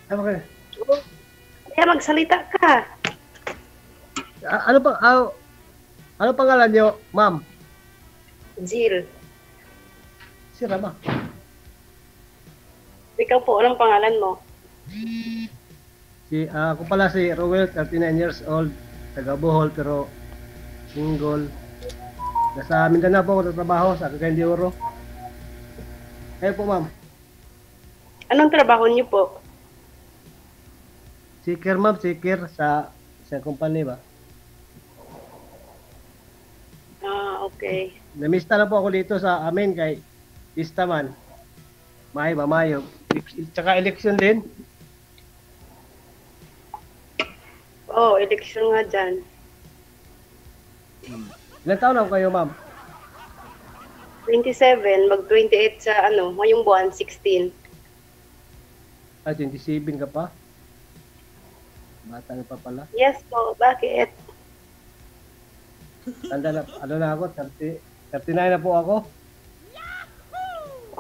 Okay. Oh, kaya magsalita ka. Ano pa, ano pangalan niyo, ma'am? Jill. Si Rama. Ikaw po, anong pangalan mo? Ako pala si Rowell, 39 years old, taga Bohol, pero single. Nasa Mindanao po ako nagtrabaho sa Cagayan de Oro. Kayo po, ma'am. Anong trabaho niyo po? Seeker, ma'am, seeker sa company ba? Ah, okay. Namista na po ako dito sa amin kay Pista man. Mayo ba, mayo. Tsaka election din. Oh, election nga dyan. Ilan taon na kayo, ma'am? 27, mag-28 sa ngayong buwan, 16. 27 ka pa? Bata ka pa pala. Yes po, bakit? Tanda na, ano na ako, 39 na po ako.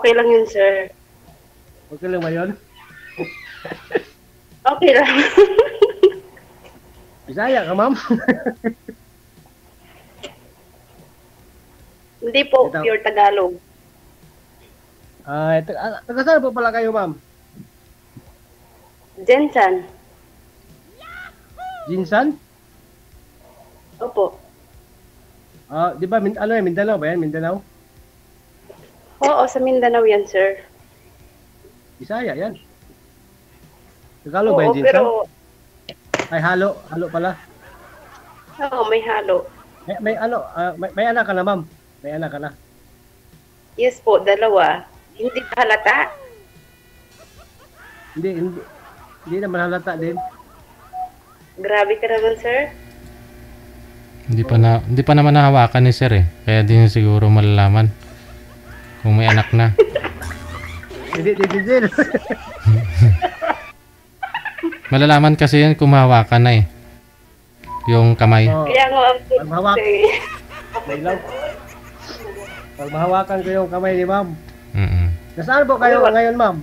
Okay lang yun, sir. Okay lang ba yun? Okay lang. Bisaya ka, ma'am? Hindi po, Ito. pure Tagalog. Taga saan po pala kayo, ma'am? Jensan. Jinsan? Opo. Di ba, Mindanao ba yan? Mindanao? Oo, sa Mindanao yan, sir. Bisaya yan. Tagalog ba Oo, yan, Jinsan? pero, Ay, halo pala. oo, may halo. May anak ka na, ma'am. May anak ka na. Yes po, dalawa. Hindi ba halata? Hindi naman halata din. Grabe ka naman, sir. Hindi pa naman nahawakan ni sir eh. Kaya di niya siguro malalaman kung may anak na. Hindi, Jill. Malalaman kasi yan kung mahawakan na eh. Yung kamay. Kaya nga ang Pag mahawak, may lang. Pag mahawakan ko yung kamay ni ma'am. Mm-mm. Nasaan po kayo ngayon, ma'am?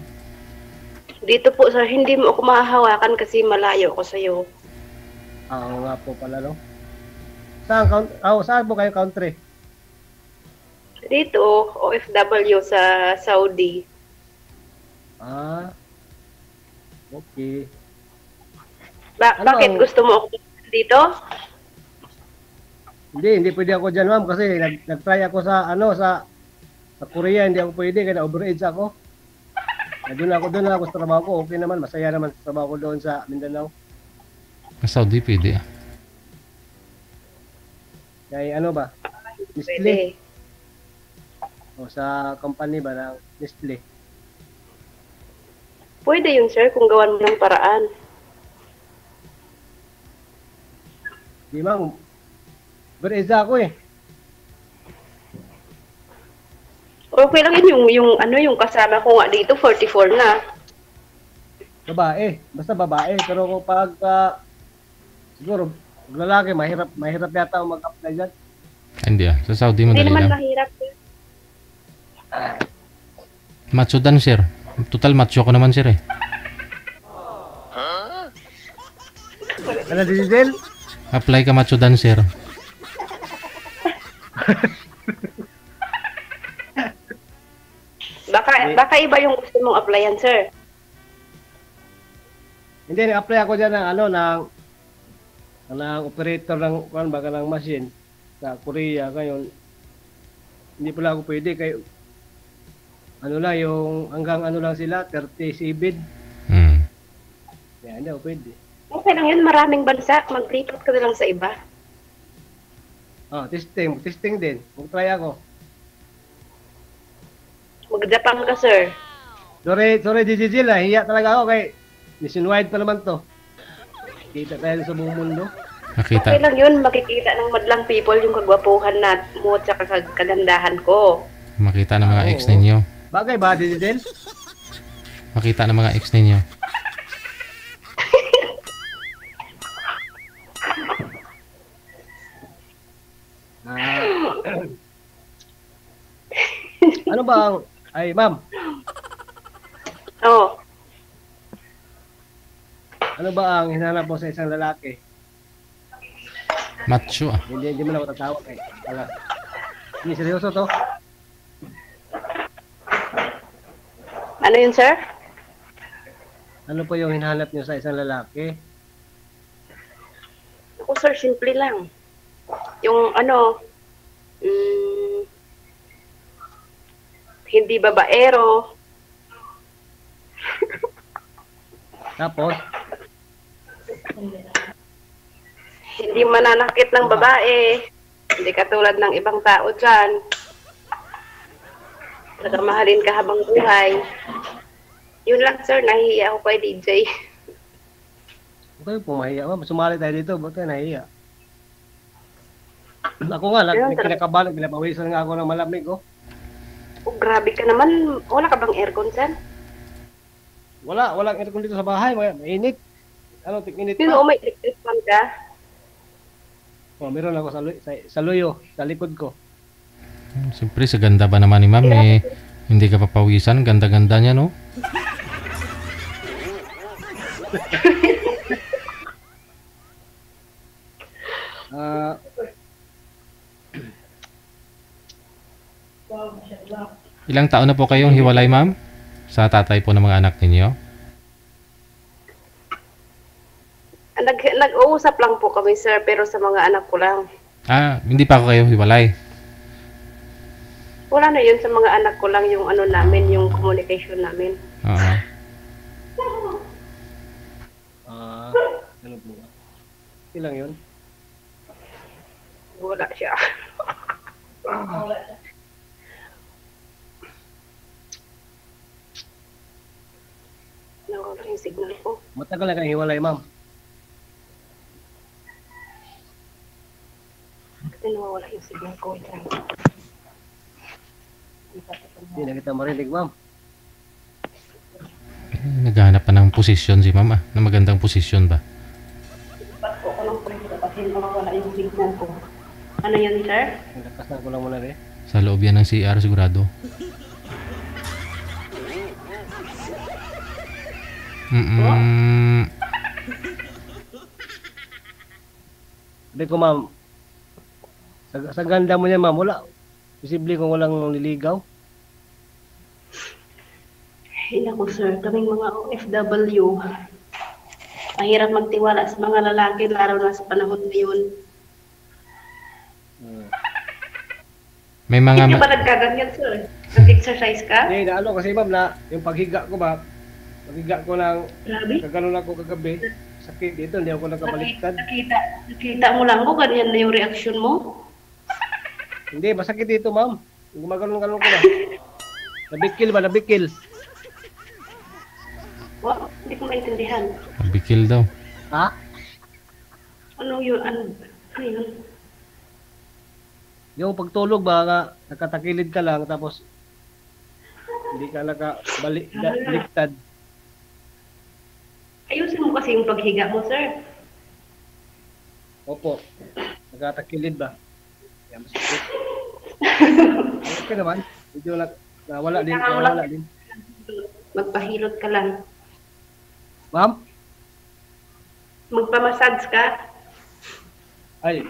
Dito po, sir, hindi mo ako mahahawakan kasi malayo ako sa'yo. Oo nga po pala, no? Saan po kayo country? Dito, OFW sa Saudi. Okay. Bakit gusto mo ako dito? Hindi pwede ako dyan, ma'am, kasi nag-try ako sa Korea, hindi ako pwede, kaya overage ako. Doon ako sa trabaho ko, okay naman, masaya naman sa trabaho ko doon sa Mindanao. Sa Saudi pwede ah. Kaya ano ba? Nestle. Pwede. O sa company ba ng Nestle. Pwede yun, sir, kung gawan mo ng paraan. Di ma'am, overage ako eh. Okay lang yun, yung kasama ko nga dito, 44 na. Babae, basta babae. Pero kung siguro, lalaki, mahirap yata mag-apply dyan. Hindi ah. Sa Saudi Hindi madali naman lang. mahirap. Sir. Macho dan sir. Total macho ko naman sir eh. Ano, Diesel? Apply ka macho dan sir. Baka iba yung gusto mong applyan, sir. Hindi, nag-apply ako dyan ng operator ng machine sa Korea. Ngayon, hindi pala ako pwede. Yung hanggang lang sila, 30 CBID. Kaya hindi ako pwede. Okay lang yun, maraming bansa. Mag-report ka na lang sa iba. Testing din. Mag-try ako. Mag-Japan ka, sir. Sorry, DJJ lah. Hiya talaga ako kay nationwide pa naman to. Kita tayo sa buong mundo. Nakita. Okay lang yun, makikita ng madlang people yung kagwapuhan mo at saka kagandahan ko. Makita ng mga ex ninyo. Bagay ba, DJJ? Makita ng mga ex ninyo. Ano ba ang... Ay, ma'am. Oo. Ano ba ang hinahanap mo sa isang lalaki? Macho ah. Hindi mo na ako tatawag eh. Wala. Hindi, seryoso to. Ano yun, sir? Ano po yung hinahanap niyo sa isang lalaki? Ako, sir, simple lang. Yung ano, hindi babaero, Tapos, hindi mananakit ng babae, hindi katulad ng ibang tao dyan. Nagamahalin ka habang buhay. Yun lang, sir, nahihiya ako kay DJ. okay po, mahiya. Sumali tayo dito, ba't tayo nahiya? Ako nga, Ayun, kinakabahan, pinapawisan nga ako ng malamig, oh. Oh, grabe ka naman. Wala ka bang aircon, sir? Walang aircon dito sa bahay, mainit. Ano, tig-init Pero pa. may electric fan ka. Oh, meron ako sa luyo, sa likod ko. Siyempre, sa ganda ba naman ni ma'am eh, hindi ka papawisan. Ganda-ganda niya, no? Ah, Ilang taon na po kayong hiwalay, ma'am? Sa tatay po ng mga anak ninyo? Nag-uusap lang po kami, sir, pero sa mga anak ko lang. Ah, hindi pa ako kayo hiwalay. Wala na yun, sa mga anak ko lang yung ano namin, yung communication namin. Oo. ano po ba? Ilang yun? Wala siya. Nawala yung signal ko. Matagal na kayong hiwalay, ma'am. Kasi nawawala yung signal ko. Hindi na kita marinig, ma'am. Naghahanap pa ng posisyon si ma'am ah. Na magandang posisyon ba? Ba't ko ng prito kasi nawawala yung signal ko. Ano yun, sir? Nagkasal ko lang muna rin. Sa loob yan ng CR sigurado. Sabi ko, ma'am, sa ganda mo niya, ma'am, wala. Posible kung walang nililigaw. Ay, naku, sir. Kaming mga OFW. Mahirap magtiwala sa mga lalaki, lalo na sa panahon ngayon. May mga Hindi ba nagkaganyan, sir? Nag-exercise ka? Hindi, naano kasi, ma'am, na yung paghiga ko ba, paghiga ko ng, Grabe. kaganon ako kagabi, sakit dito, hindi ako nakabaliktad. Nakita mo lang ko, ganyan na yung reaction mo. Hindi, masakit dito, ma'am. Gumaganon-ganon ko na. Nabikil ba? Nabikil. Wow, hindi ko maintindihan. bikil daw. Ha? Ano yun? Ano yun? Yung pagtulog ba, nakatakilid ka lang, tapos hindi ka nakabaliktad. Ayusin mo kasi yung paghiga mo, sir. Opo. Nakatakilid ba? Yan, masakit. Okay naman. Medyo nawala din. Magpahilot ka lang. Ma'am? Magpamassage ka. Ay,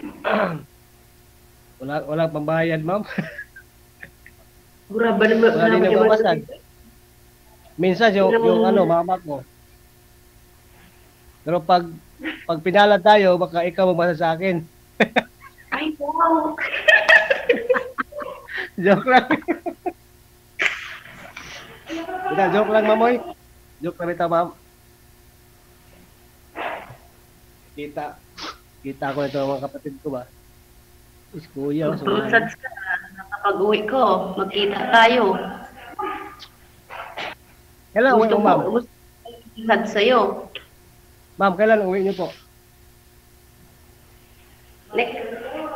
wala pambayad, ma'am. Guraba naman. Wala din nagmamasad. Minsan yung mama ko. Pero pag pinalad tayo, baka ikaw magbasa sa akin. Ay, wow. Joke lang. Joke lang, mamoy. Joke lang ito, ma'am. Kita ko ito mga kapatid ko ba? Is kuya. Magpamassage ka. Nakapag-uwi ko, magkita tayo. Kailan uwi mo, ma'am? Massage sa'yo. Ma'am, kailan uwi niyo po?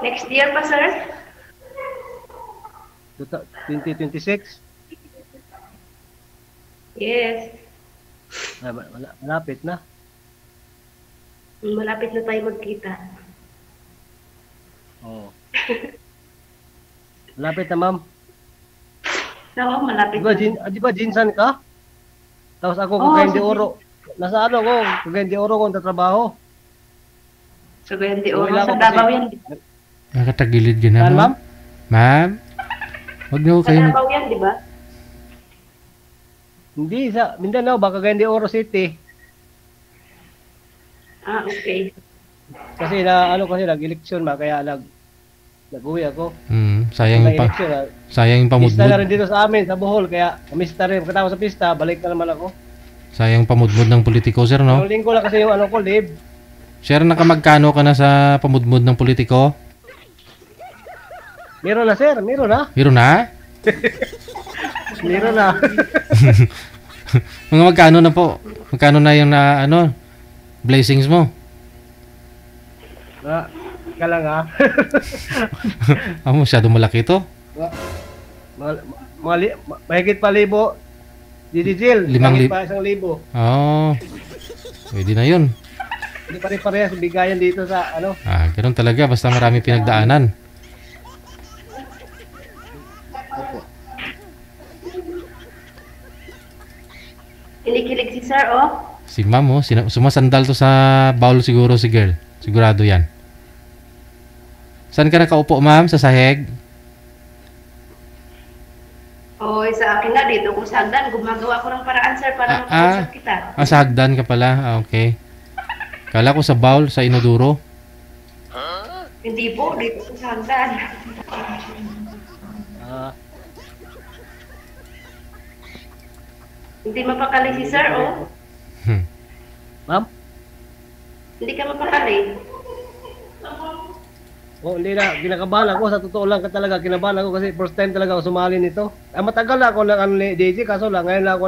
Next year pa, sir? 2026? Yes. Ay, malapit na. Malapit na tayo magkita. Oo. Malapit na, ma'am. Oo, malapit Di na. ba jinsan ka? Tapos ako kakain de oro. nasa ano ko, Cagayan de Oro ko tatrabaho. So, ganyan di Oro. Wala Sa ako Davao kasi- yan. Nakatagilid ka na, Saan, ma'am? ma'am? Ma'am? Huwag niyo Sa kayo... Davao yan, di ba? Hindi, sa Mindanao, baka Cagayan de Oro City. Ah, okay. Kasi na, ano kasi, nag-eleksyon ba, kaya nag-uwi ako. Sayang yung, Nag-eleksyon, sayang yung pista na pamudmud. rin dito sa amin, sa Bohol, kaya kamista rin. Pagkatapos sa pista, balik na naman ako. Sayang pamudmud ng politiko, sir, no? Ang linggo lang kasi yung ano ko, live. Sir, nakamagkano ka na sa pamudmud ng politiko? Meron na, sir, meron na. Meron na? Meron na. Mga magkano na po? Magkano na yung na, ano, blessings mo? Ka lang ha. Masyado malaki to. Mahigit pa libo. Didijil, 5,000. mahigit pa 1,000. Oh. Pwede na yun. Hindi pa rin parehas bigayan dito sa ano. Ganun talaga. Basta marami pinagdaanan. Kinikilig si sir, oh. Si ma'am, oh, sumasandal to sa bowl siguro si girl. Sigurado yan. Saan ka nakaupo, ma'am? Sa sahig? Oh, sa akin nga dito, kung sa hagdan, gumagawa ko ng paraan, sir, para makausap kita. Sa hagdan ka pala. Okay. Kala ko sa bowl, sa inoduro. Hindi po, dito ko sa hagdan. Ah, Hindi mapakali si sir, oh. ma'am? Hindi ka mapakali. Oh, hindi na. Kinakabahan ako. Sa totoo lang ka talaga. Kinabahan ako kasi first time talaga ako sumali nito. Matagal na ako ng ano ni DJ. Kaso lang, ngayon lang ako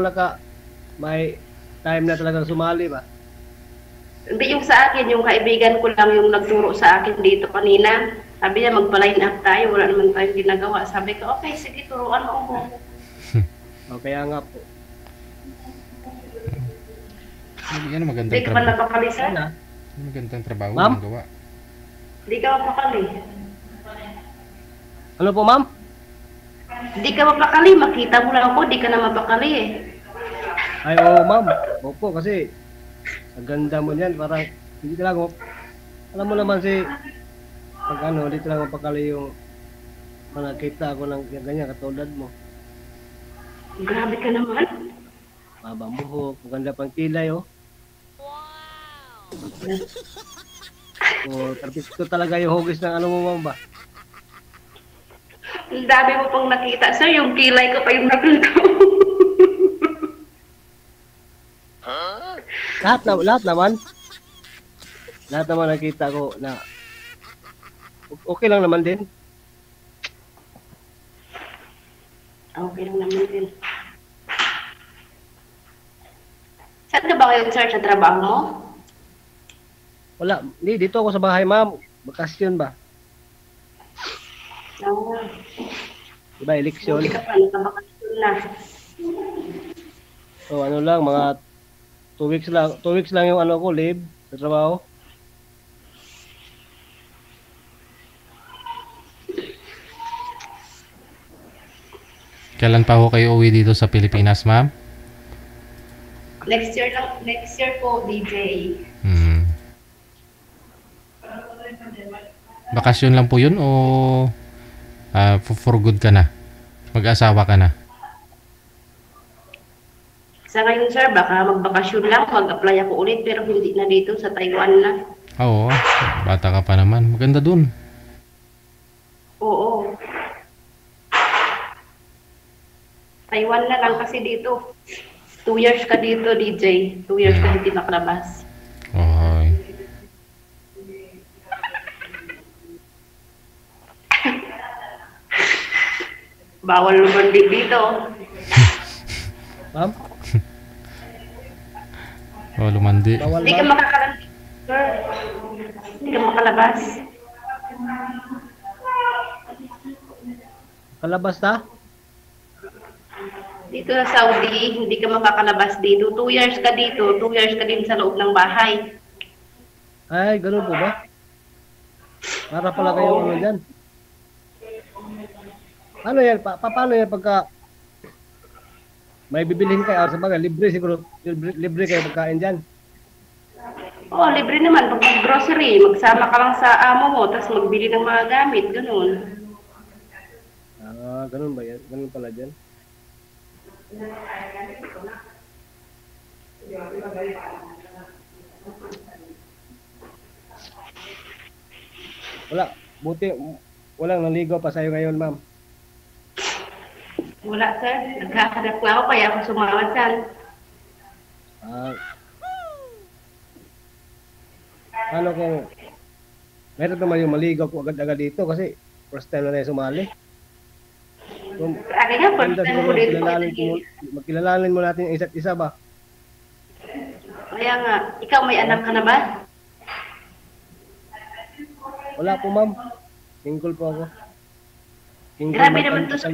may time na talagang sumali ba. Hindi yung sa akin, yung kaibigan ko lang yung nagturo sa akin dito kanina. Sabi niya, magpa-line up tayo. Wala naman tayong ginagawa. Sabi ko, okay, sige, turuan mo ako. O, kaya nga po. Yan ang magandang Hindi ka ba trabaho. napakali, sir? Ano? Magandang trabaho Ma'am? ang gawa. Hindi ka mapakali. Ano po, ma'am? Hindi ka mapakali. Makita mo lang ako, hindi ka na mapakali eh. Ay, oo, ma'am. Opo, kasi ang ganda mo niyan. Parang, hindi ka lang, alam mo naman si, pag ano, dito lang mapakali yung nakita ako ng yung ganyan, katulad mo. Grabe ka naman. Mabang buhok, maganda pang kilay, oh. Oh, perfecto talaga yung hugis ng ano mo, ma'am ba? Ang dami mo pang nakita. Sir, yung kilay ko pa yung nakita. Lahat naman. Lahat naman nakita ko na okay lang naman din. Okay lang naman din. Saan ka ba ngayon, sir, sa trabaho mo? Wala, hindi, dito ako sa bahay, ma'am. Bakasyon ba? Ah, Diba, eleksyon? buti ka pa, nakabakasyon na. So, ano lang, mga 2 weeks lang. 2 weeks lang yung ano ko, leave sa trabaho. Kailan pa ho kayo uwi dito sa Pilipinas, ma'am? Next year po, DJ. Bakasyon lang po yun o for good ka na? Mag-asawa ka na? Sa ngayon, sir, baka magbakasyon lang, mag-apply ako ulit, pero hindi na dito, sa Taiwan na. Oo, bata ka pa naman. Maganda dun. Oo. Taiwan na lang kasi dito. 2 years ka dito, DJ. 2 years ka hindi makalabas. Okay. Bawal lumandi dito. Ma'am? Oh, lumandi. Bawal Hindi ka ba? makakalandi, sir. Hindi ka makalabas. Kalabas na? Dito sa Saudi, hindi ka makakalabas dito. 2 years ka dito, 2 years ka din sa loob ng bahay. Ay, ganun po ba? Para pala kayo ano dyan. Ano yan? Paano yan pagka may bibilhin kayo sa bagay, libre siguro, libre kayo pagkain dyan. Oo, libre naman. Pag mag-grocery, magsama ka lang sa amo mo, tapos magbili ng mga gamit, ganun. Ah, ganun ba yan? Ganun pala dyan? Wala, buti, walang naligaw pa sa'yo ngayon, ma'am. Wala, sir. Naghahanap nga ako, kaya ako sumawad, sir. Ah, ano kung meron naman yung maligaw ko agad-agad dito kasi first time na tayo sumali. So, Akin nga, first ganda time siguro ko dito. magkilalanin mo natin yung isa't isa ba? Kaya nga, ikaw may anak ka na ba? Wala po, ma'am. Single po ako. Single, Grabe naman to, sir.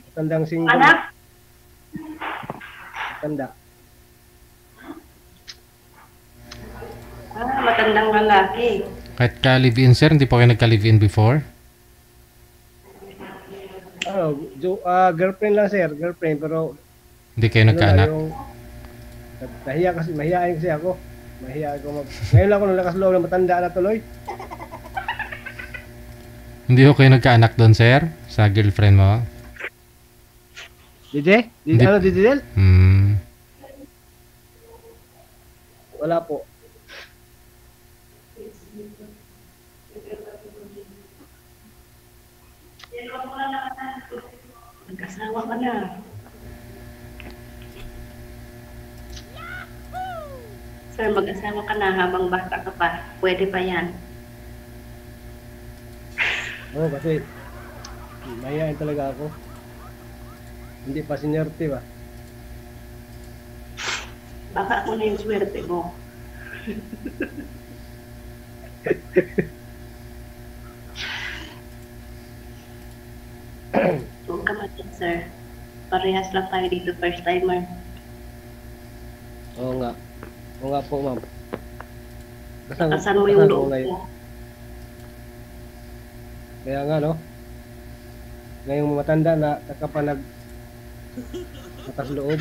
Matandang single. Anak? Matanda. Ah, matandang lalaki. Kahit ka-live-in, sir, hindi pa kayo nagka-live-in before? Ano, girlfriend lang, sir. Girlfriend, pero Hindi kayo ano nagkaanak? lang, yung mahihain kasi ako. Mahihain ko ngayon lang ako nalakas loob na matanda na tuloy. Hindi ko kayo nagkaanak doon, sir? Sa girlfriend mo? DJ? Hindi. Ano, DJ Del? Wala po. Mag-asawa ka na. Sir, mag-asawa ka na habang bata ka pa. Pwede pa yan. Oo, kasi mahihain talaga ako. Hindi pa seniority ba? Baka ako na yung swerte mo. Huwag ka matyan, sir. Parehas lang tayo dito, first timer. Oo nga. Oo nga po, ma'am. Kasan mo yung kasama ko loob ngayon. mo. Kaya nga, no? Ngayong matanda na nakapanag atas loob.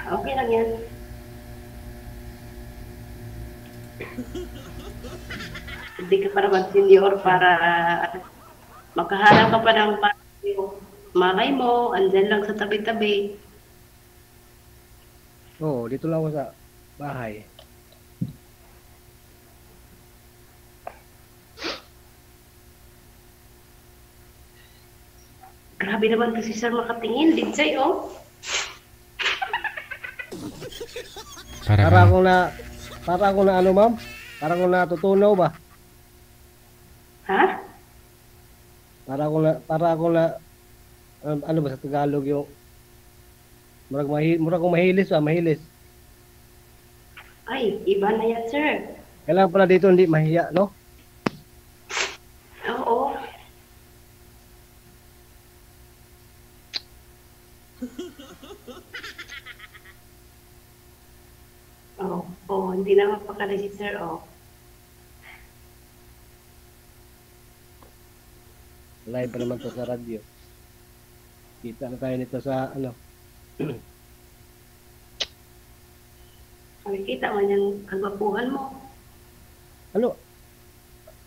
Okay lang yan. Hindi ka pa naman senior para makaharap ka pa ng malay mo, andyan lang sa tabi-tabi. Oo, dito lang ako sa bahay. Grabe naman kasi sir makatingin, Didsay, oh. Para akong na ano, ma'am? Para akong natutunaw ba? Ha? Para akong na ano ba sa Tagalog yung murag akong mahilis ba, mahilis. Ay, iba na yan, sir. Kailangan pala dito hindi mahiya, no? Oo. Hindi na mapakala si sir, oh. Live pa naman to sa radyo. Kita na tayo nito sa ano. Nakikita man yung kagwapuhan mo.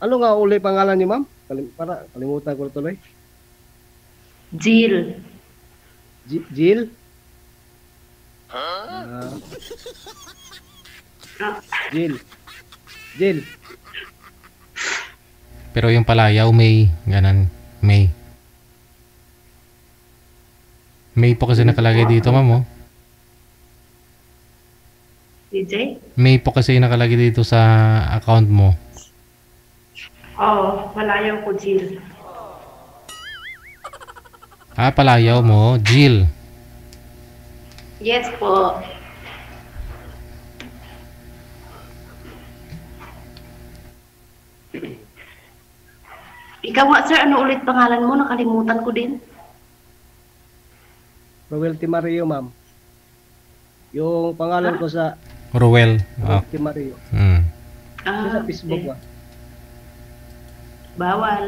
Ano nga uli pangalan niyo, ma'am? Kalimutan ko tuloy. Jill. Jill? Jill. Pero yung palayaw, May. Ganon. May. May po kasi nakalagay dito, ma'am, oh. DJ? May po kasi nakalagay dito sa account mo. Oo, malayaw ko, Jill. Ah, palayaw mo, Jill. Yes po. Ikaw nga, sir, ano ulit pangalan mo? Nakalimutan ko din. Royalty Mario, ma'am. Yung pangalan ko sa Rowell. Ah. Royalty Mario. Ah, Sa Facebook okay. ba? Bawal.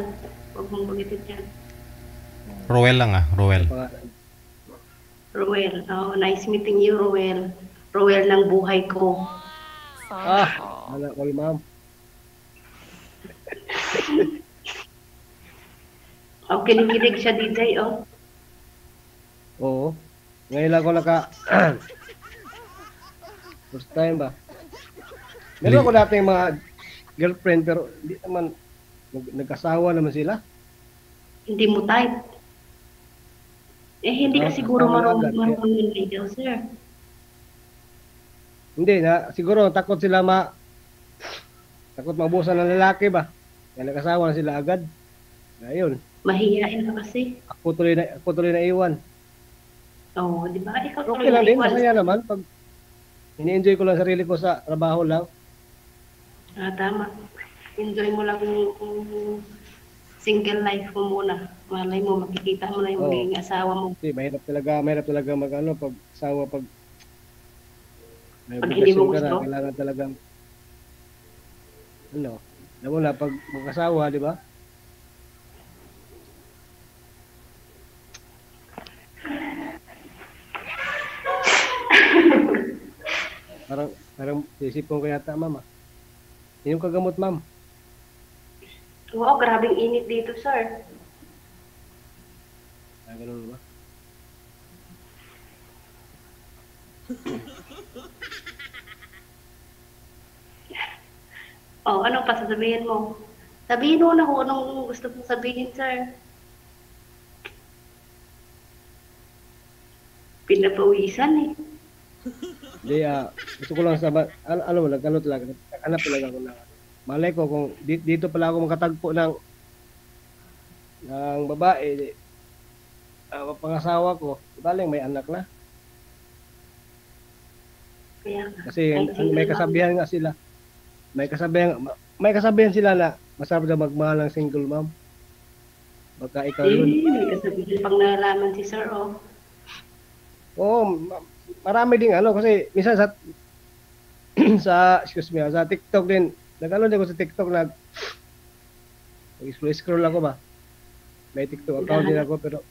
Huwag mong bagitin yan. Roel lang Roel. Pangalan. Ruel. Oh, nice meeting you, Ruel. Ruel ng buhay ko. Wala ko ma'am. Oh, kinikilig siya, DJ, oh. Oo. Ngayon lang ko first time ba? Meron ako dati mga girlfriend pero hindi naman nagkasawa naman sila. Hindi mo type. Hindi ka siguro Tama agad, marunong yung video, sir. Hindi na siguro takot sila takot maubusan ng lalaki ba? Kaya nagkasawa na sila agad. Ayun. Mahihain ka kasi. Ako tuloy na iwan. Oh, di ba? Ikaw Okay lang din, masaya naman pag ini-enjoy ko lang sarili ko sa trabaho lang. Tama. Enjoy mo lang yung single life mo muna. Malay mo, makikita mo na yung magiging asawa mo. Kasi mahirap talaga pag asawa may Pag hindi mo obligasyon ka gusto? na, kailangan talagang alam mo na pag mag-asawa, di ba? Parang isipon ko yata, ma'am. Inom ka gamot, ma'am. Oo, grabing init dito, sir. Ganun ba? Oh, ano pa sasabihin mo? Sabihin mo na kung anong gusto mong sabihin, sir. Pinapawisan eh. Hindi, gusto ko lang nagkanot lang. Hanap talaga ako na. Malay ko kung dito pala ako makatagpo ng babae, pangasawa ko, baling may anak na. Kaya nga. Kasi may kasabihan nga sila. May kasabihan sila na masarap na magmahal ng single mom. Baka ikaw yun. May kasabihin pang nalaman si sir, oh. Oo, marami ding kasi minsan sa sa TikTok din, nag-ano din ako sa TikTok, scroll ako ba? May TikTok account din ako pero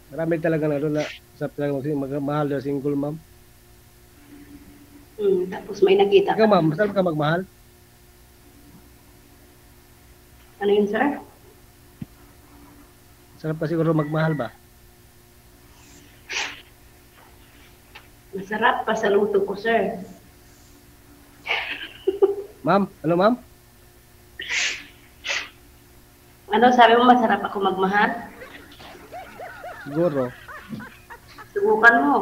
marami talaga na sa magmahal na single mom. Tapos may nakita Ikaw ma'am, masarap ka magmahal? Ano yun, sir? Masarap pa siguro magmahal ba? Masarap pa sa luto ko, sir. Ma'am, ano ma'am? Ano, sabi mo masarap ako magmahal? Siguro. Subukan mo.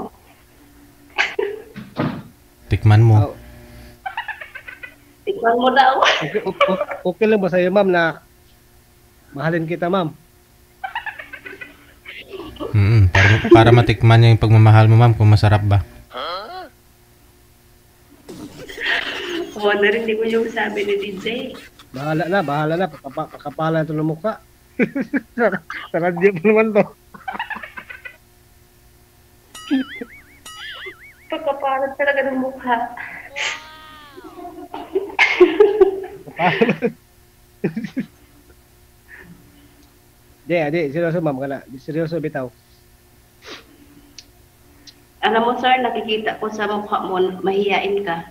Tikman mo. Tikman mo daw. Okay lang ba sa'yo ma'am na mahalin kita ma'am? Para matikman niya yung pagmamahal mo, ma'am, kung masarap ba. Oo, narinig mo yung sabi ni DJ. Bahala na. Kakapalan ito ng mukha. Sa radyo pa naman to. Pagkapalat talaga ng mukha. Di, seryoso ma'am ka na. Seryoso bitaw. Alam mo, sir, nakikita ko sa mukha mo, mahihain ka.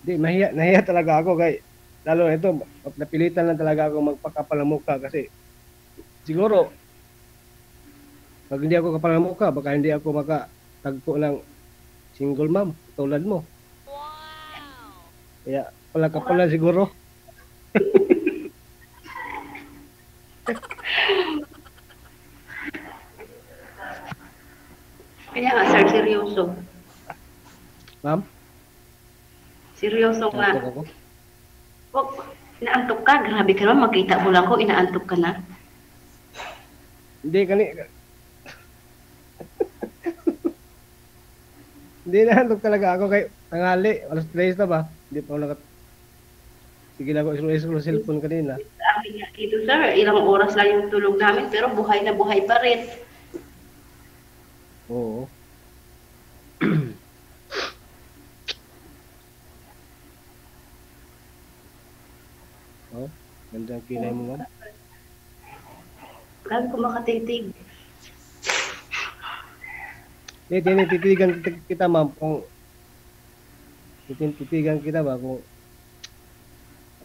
Di, nahiya talaga ako kay lalo na ito, napilitan lang talaga ako magpakapal ng mukha kasi siguro pag hindi ako kapal ng mukha, baka hindi ako makatagpo ng single mom tulad mo. Kaya pala kapalan siguro. Kaya nga, sir, seryoso. Ma'am? Seryoso nga. Naantok ako. Wag, inaantok ka. Grabe ka naman, makita mo lang ko, inaantok ka na. Hindi Hindi naantok talaga ako kay tanghali. Alas 3 na ba? Hindi pa ako Sige lang ako scroll cellphone kanina. Sa amin nga dito, sir, ilang oras lang yung tulog namin, pero buhay na buhay pa rin. Oo. Oh, ganda ang kilay mo, ma'am. Grabe ko makatitig. Tititigan kita, ma'am, kung tititigan kita ba kung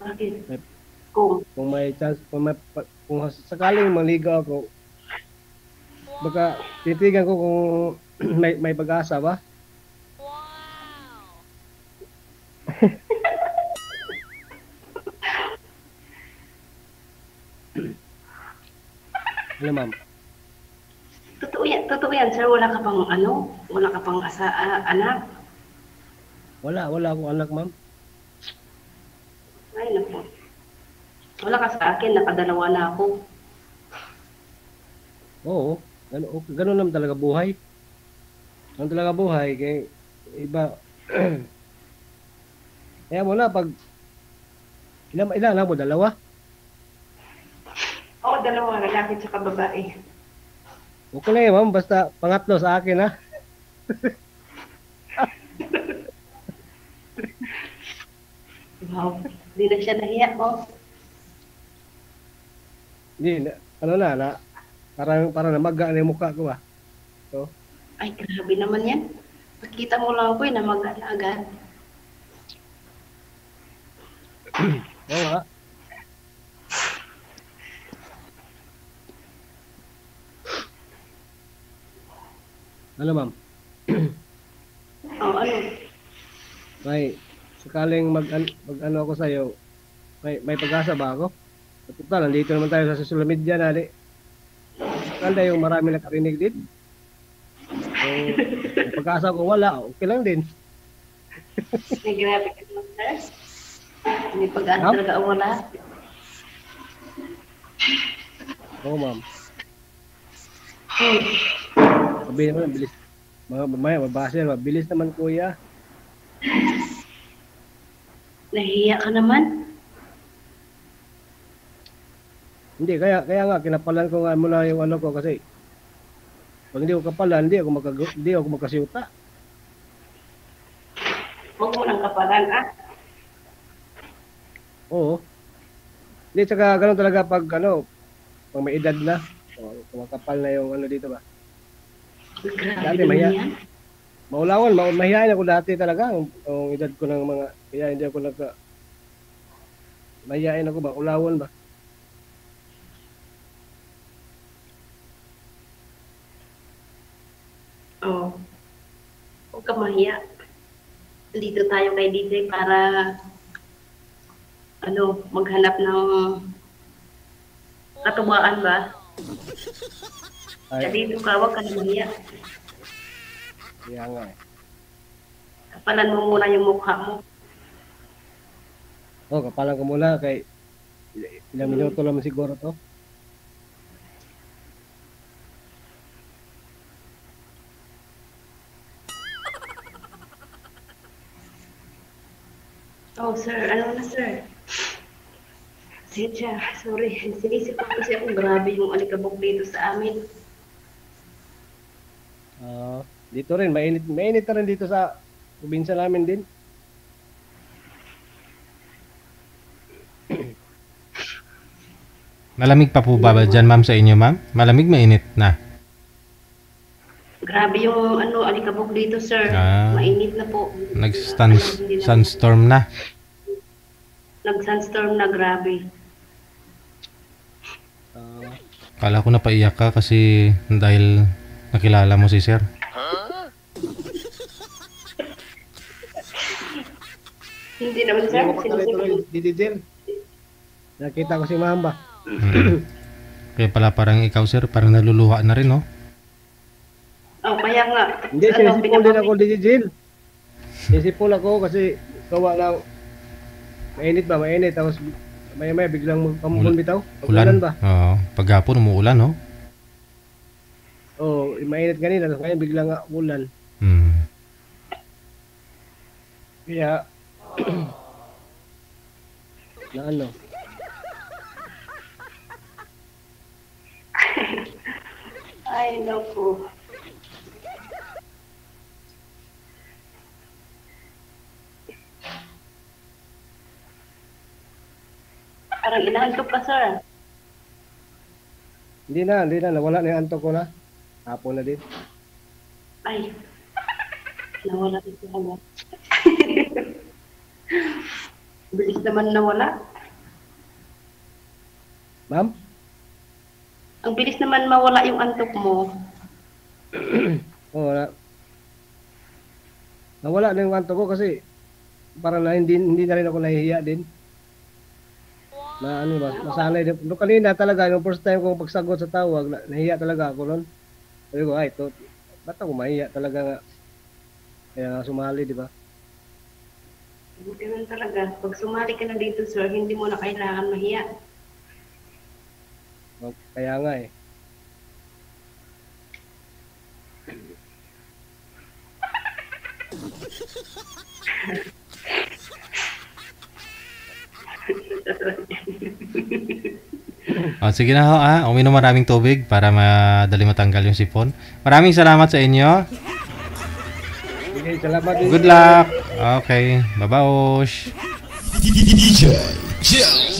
Bakit? may, Kung, kung may chance, kung sakaling maligaw ako, baka titigan ko kung may pag-asa ba? Ano, ma'am? totoo yan, sir. Wala ka pang wala ka pang anak. Wala akong anak, ma'am. Ay, naku. Wala ka sa akin, nakadalawa na ako. Oo, ganun naman talaga buhay. Ganun talaga buhay, kaya iba. Kaya mo na, pag ilan na mo, dalawa? Oo, dalawa, lalaki tsaka babae. Okay lang ma'am, basta pangatlo sa akin, ha? Wow, hindi na siya nahiya, oh. Hindi, parang namaga na yung mukha ko, ha? So, Ay, grabe naman yan. Pagkita mo lang ko, namaga na agad. oo nga. Ano, ma'am? Oh, ano? May sakaling mag-ano ako sa'yo, may pag-asa ba ako? Total, nandito naman tayo sa social media na, di. Kanda yung marami nakarinig din. So, may pag-asa ko wala, okay lang din. Ay, grabe ka naman, sir. Hindi pag-asa Ma'am? talaga ang wala. Oo, ma'am. Hmm. Sabi naman, bilis. Mga mamaya, mabasa yan, mabilis naman, kuya. Nahiya ka naman. Hindi, kaya nga, kinapalan ko nga muna yung ano ko kasi pag hindi ko kapalan, hindi ako magkasyuta. Huwag mo nang kapalan, ah. Oo. Hindi, tsaka ganun talaga pag may edad na, kumakapal na yung ano dito ba. Grabe Dati, naman mahiya. yan. Mahihain ako dati talaga, yung edad ko ng mga, kaya hindi ako mahihain ako ba, ulawan ba. Oo. Huwag ka mahiya. Dito tayo kay DJ para maghanap ng katuwaan ba? Kaya Ay, dito ka, huwag ka na mahiya. kaya nga eh. Kapalan mo muna yung mukha mo. Kapalan ko muna kay ilang minuto lang siguro to. Oh, sir. Ano na, sir? Sitya, sorry. Sinisip ko kasi ako grabe yung alikabok dito sa amin. Dito rin, mainit na rin dito sa probinsya namin din. Malamig pa po ba dyan, ma'am, sa inyo, ma'am? Malamig, mainit na. Grabe yung alikabok dito, sir. Ah. Mainit na po. Sunstorm na. Nag-sunstorm na, grabe. Kala ko napaiyak ka kasi dahil nakilala mo si sir. Hindi naman, sir. Hindi mo pa tuloy, Dididil. Nakita ko si Mamba. Kaya pala parang ikaw, sir, parang naluluha na rin, no? Oh, kaya nga. Hindi, sinisipol din ako, Dididil. Sinisipol ako kasi kawa lang. Mainit ba? Mainit. Tapos maya biglang pamuhon bitaw. Ulan ba? Oo. Paghapon umuulan, no? Oo, mainit kanina. Tapos ngayon biglang ulan. Kaya, na ano? Ay, naku. Parang inaantok ka, sir. Hindi na. Nawala na yung antok ko na. Hapon na din. Ay, nawala ito agad. Bilis naman nawala. Ma'am? Ang bilis naman mawala yung antok mo. Oo, nawala na yung antok ko kasi parang na hindi na rin ako nahihiya din. Na ano ba, nasanay din. Noong kanina talaga, yung first time kong pagsagot sa tawag, nahihiya talaga ako noon. Sabi ko, ay, ba't ako mahihiya talaga nga? Kaya nga sumali, di ba? Ganun talaga. Pag sumali ka na dito, sir, hindi mo na kailangan mahiya. Kaya nga eh. Sige na ho, uminom maraming tubig para madali matanggal yung sipon. Maraming salamat sa inyo. Sige, salamat din. Good luck. Okay, bye-bye. DJ Joe.